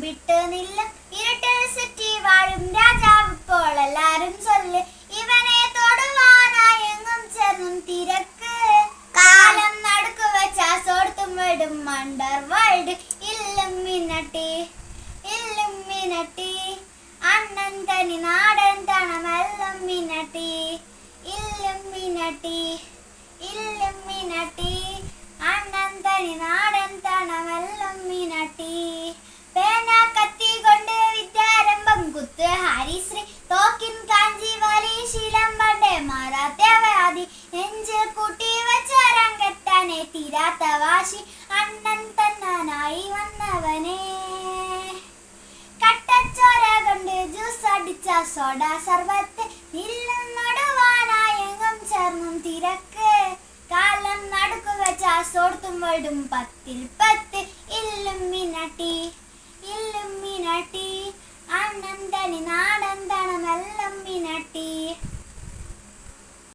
കുമ്പിട്ട് നില്ല ഇരുട്ടിൽ സിറ്റി വാഴും രാജാവ് ഇപ്പോൾ എല്ലാരും ചൊല്ല് ഇവനെ തൊടുവാനായി എങ്ങും ചേർന്നും തിരക്ക് കാലം നടുക്ക് വെച്ച സോർത്തും വിടും അണ്ടർ വേൾഡ് ഇല്ലുമിനട്ടി ഇല്ലുമിനട്ടി അണ്ണൻ തനി നാടൻ തണമെല്ലാം മിനട്ടി ഇല്ലുമിനട്ടി ഇല്ലുമിനട്ടി അണ്ണൻ തനി നാടൻ തണമെല്ലാം മിനട്ടി പേന കത്തി കൊണ്ട് വിദ്യാരംഭം കുത്ത് ഹരിശ്രീ തോക്കിൻ കാഞ്ചി വലി ശീലം പണ്ടേ മാറാത്ത വ്യാധി നെഞ്ചിൽ കൂട്ടി വെച്ച രംഗത്താനെ തീരാത്ത വാശി അണ്ണൻ തന്നാനായി വന്നവനെ കട്ടച്ചോര കൊണ്ട് ജ്യൂസ് അടിച്ച സോഡ സർബത്ത് നില്ലും നടുവാനായി എങ്ങും ചേർന്നും തിരക്ക് കാലം നടുക്കു വെച്ച സോർത്തും വേടും 10 ഇല്ലുമിനട്ടി ഇല്ലുമിനട്ടി അണ്ണൻ തനി നാടൻ തണമെല്ലാം മിനട്ടി.